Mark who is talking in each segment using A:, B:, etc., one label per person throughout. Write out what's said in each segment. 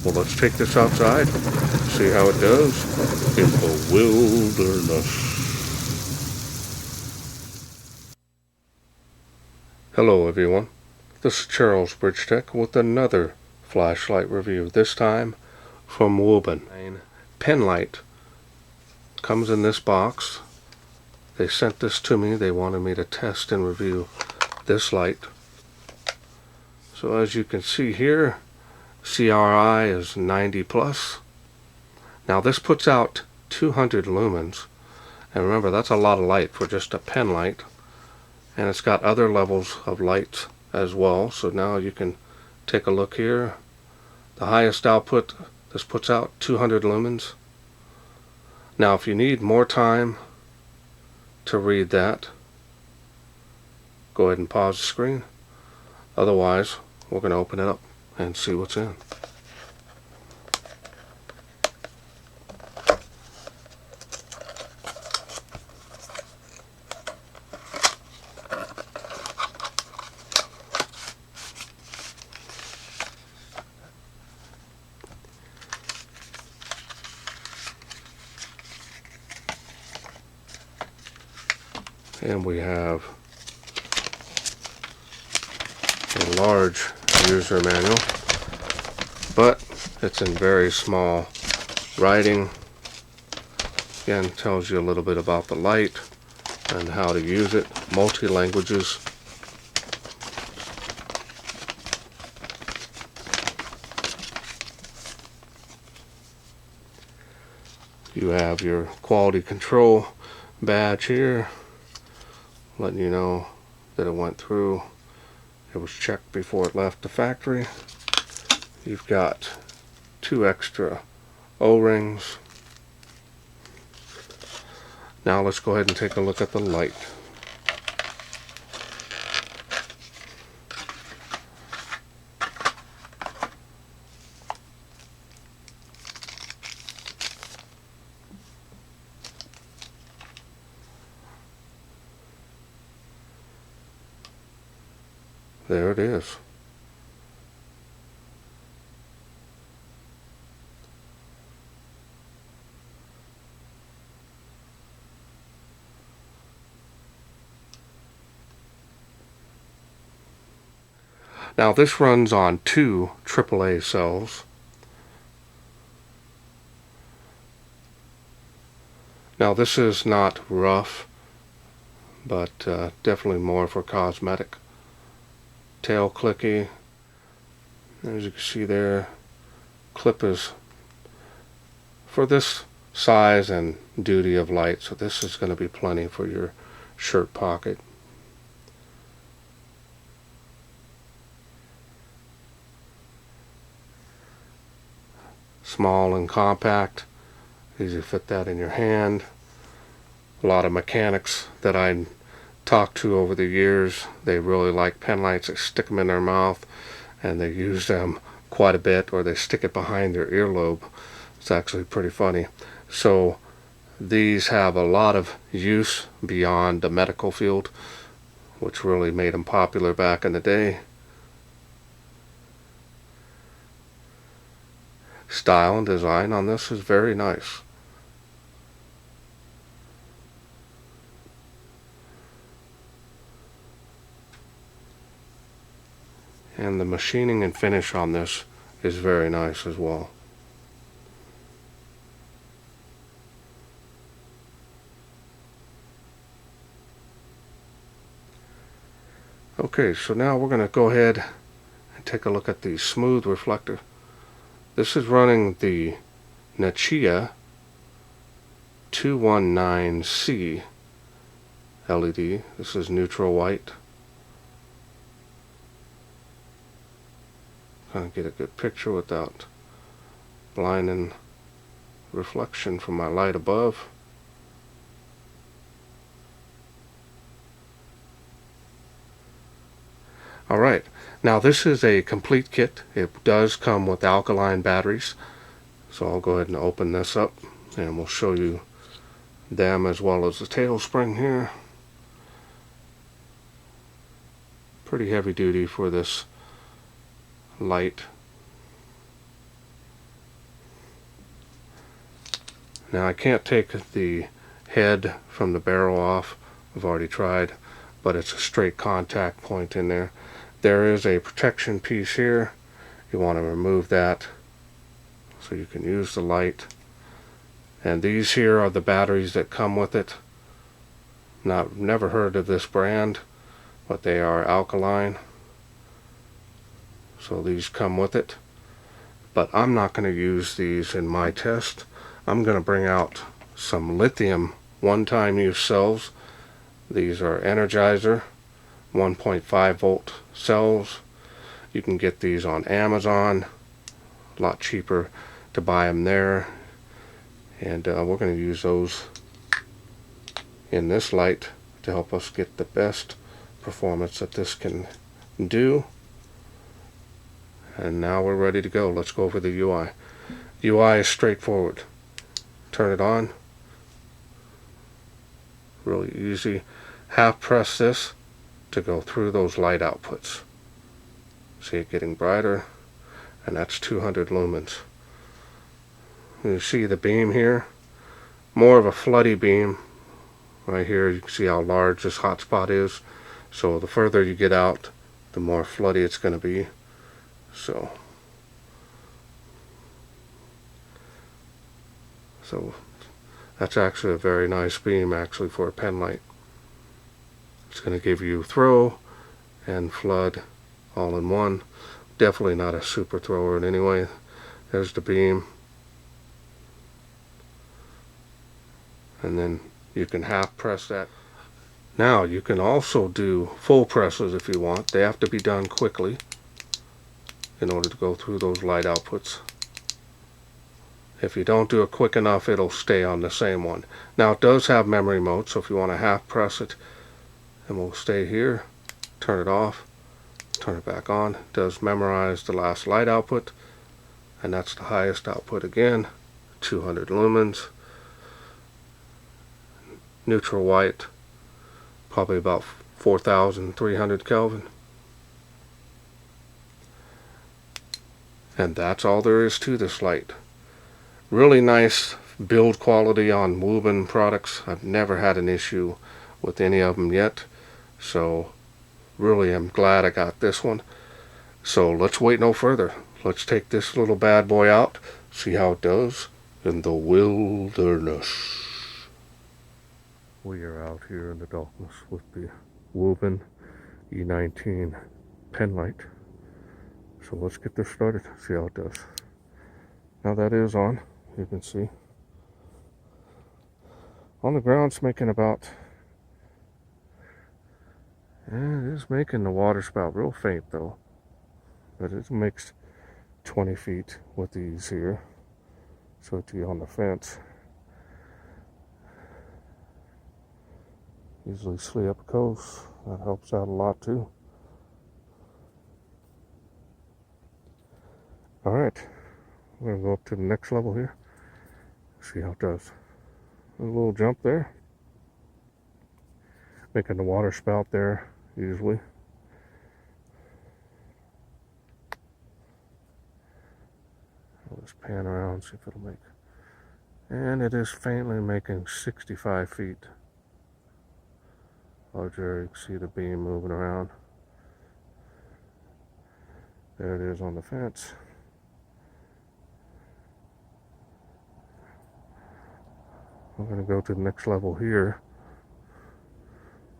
A: Well, let's take this outside, see how it does in the wilderness. Hello everyone, this is Charles Bitchute with another flashlight review, this time from Wuben E19 Penlight. Comes in this box. They sent this to me, they wanted me to test and review this light. So as you can see here, CRI is 90 plus. Now this puts out 200 lumens, and remember that's a lot of light for just a pen light, and it's got other levels of light as well. So now you can take a look here. The highest output, this puts out 200 lumens. Now if you need more time to read that, go ahead and pause the screen. Otherwise, we're going to open it up and see what's in. And we have a large user manual, but it's in very small writing. Again, tells you a little bit about the light and how to use it, multi-languages. You have your quality control badge here, letting you know that it went through. It was checked before it left the factory. You've got 2 extra O-rings. Now let's go ahead and take a look at the light. There it is. Now this runs on 2 AAA cells. Now this is not rough, but definitely more for cosmetic. Tail clicky. As you can see there, clip is for this size and duty of light, so this is going to be plenty for your shirt pocket. Small and compact, easy to fit that in your hand. A lot of mechanics that I talked to over the years, they really like pen lights. They stick them in their mouth and they use them quite a bit, or they stick it behind their earlobe. It's actually pretty funny. So these have a lot of use beyond the medical field, which really made them popular back in the day. Style and design on this is very nice. And the machining and finish on this is very nice as well. Okay, so now we're going to go ahead and take a look at the smooth reflector. This is running the Nitecore 219C LED. This is neutral white. Kind of get a good picture without blinding reflection from my light above. Alright, now this is a complete kit. It does come with alkaline batteries. So I'll go ahead and open this up and we'll show you them as well as the tail spring here. Pretty heavy duty for this light. Now I can't take the head from the barrel off. I've already tried, but it's a straight contact point in there. There is a protection piece here. You want to remove that so you can use the light. And these here are the batteries that come with it. Now, never heard of this brand, but they are alkaline. So these come with it. But I'm not going to use these in my test. I'm going to bring out some lithium one-time use cells. These are Energizer 1.5 volt cells. You can get these on Amazon. A lot cheaper to buy them there. And we're going to use those in this light to help us get the best performance that this can do. And now we're ready to go. Let's go over the UI. UI is straightforward. Turn it on. Really easy. Half press this to go through those light outputs. See it getting brighter, and that's 200 lumens. You see the beam here, more of a floody beam. Right here you can see how large this hotspot is. So the further you get out, the more floody it's going to be. So that's actually a very nice beam actually for a pen light. It's going to give you throw and flood all in one. Definitely not a super thrower in any way. There's the beam. And then you can half press that. Now you can also do full presses if you want. They have to be done quickly in order to go through those light outputs. If you don't do it quick enough, it'll stay on the same one. Now it does have memory mode, so if you want to half press it, and we'll stay here, turn it off, turn it back on. It does memorize the last light output, and that's the highest output again, 200 lumens. Neutral white, probably about 4,300 Kelvin. And that's all there is to this light. Really nice build quality on Wuben products. I've never had an issue with any of them yet. So really I'm glad I got this one. So let's wait no further. Let's take this little bad boy out, see how it does in the wilderness. We are out here in the darkness with the Wuben E19 Penlight. So let's get this started, see how it does. Now that is on, you can see. On the ground it's making about, it is making the water spout real faint though. But it makes 20 feet with these here. So to you on the fence. Usually sleep up close, that helps out a lot too. Alright, we're going to go up to the next level here. See how it does. A little jump there. Making the water spout there, usually. I'll just pan around, see if it'll make. And it is faintly making 65 feet. Larger, you can see the beam moving around. There it is on the fence. I'm going to go to the next level here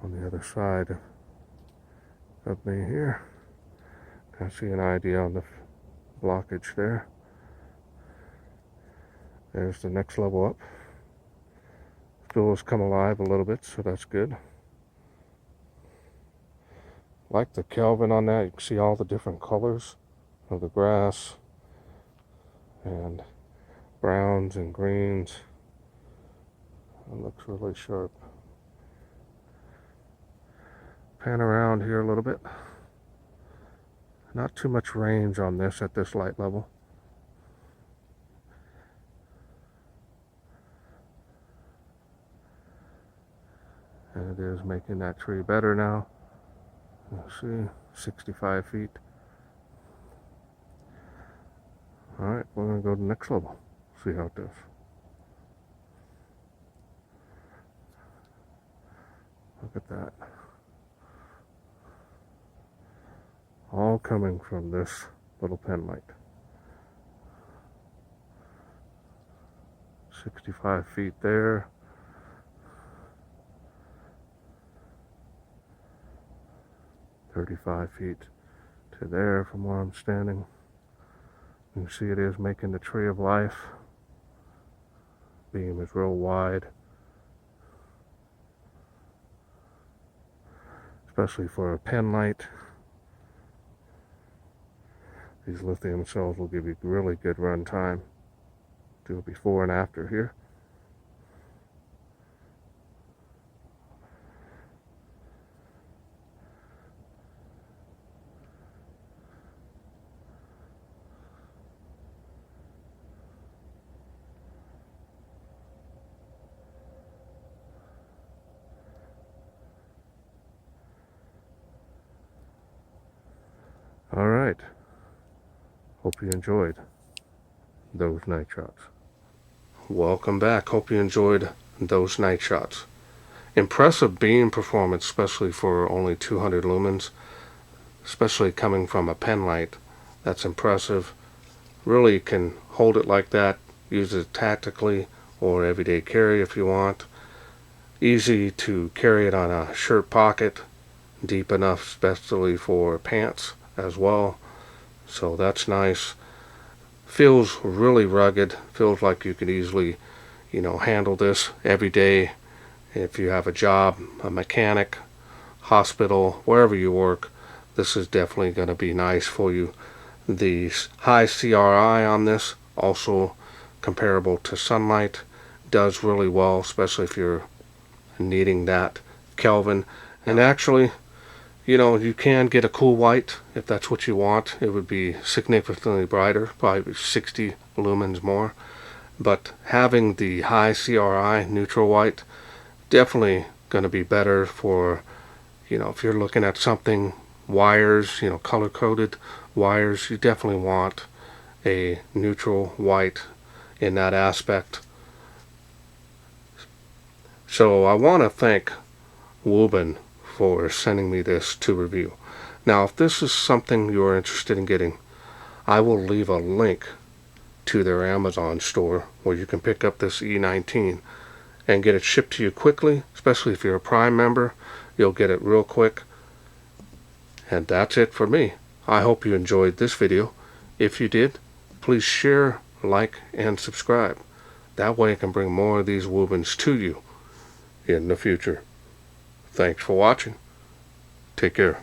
A: on the other side of me here. Kind of see an idea on the blockage there. There's the next level up. Still has come alive a little bit, so that's good. Like the Kelvin on that, you can see all the different colors of the grass and browns and greens. It looks really sharp. Pan around here a little bit. Not too much range on this at this light level. And it is making that tree better now. You see, 65 feet. Alright, we're going to go to the next level. See how it does. Look at that. All coming from this little penlight. 65 feet there. "35 feet to there from where I'm standing. You can see it is making the tree of life. Beam is real wide, especially for a penlight. These lithium cells will give you really good run time. Do a before and after here. All right. Hope you enjoyed those night shots. Welcome back. Hope you enjoyed those night shots. Impressive beam performance, especially for only 200 lumens, especially coming from a penlight. That's impressive. Really can hold it like that, use it tactically or everyday carry if you want. Easy to carry it on a shirt pocket, deep enough especially for pants as well, so that's nice. Feels really rugged, feels like you could easily, handle this every day if you have a job, a mechanic, hospital, wherever you work. This is definitely going to be nice for you. The high CRI on this, also comparable to sunlight, does really well, especially if you're needing that Kelvin. And actually, you can get a cool white if that's what you want. It would be significantly brighter, probably 60 lumens more. But having the high CRI neutral white, definitely going to be better for, if you're looking at something, wires, color-coded wires, you definitely want a neutral white in that aspect. So I want to thank Wuben for sending me this to review. Now, if this is something you're interested in getting, I will leave a link to their Amazon store where you can pick up this E19 and get it shipped to you quickly, especially if you're a Prime member. You'll get it real quick. And that's it for me. I hope you enjoyed this video. If you did, please share, like, and subscribe. That way I can bring more of these Wubens to you in the future. Thanks for watching. Take care.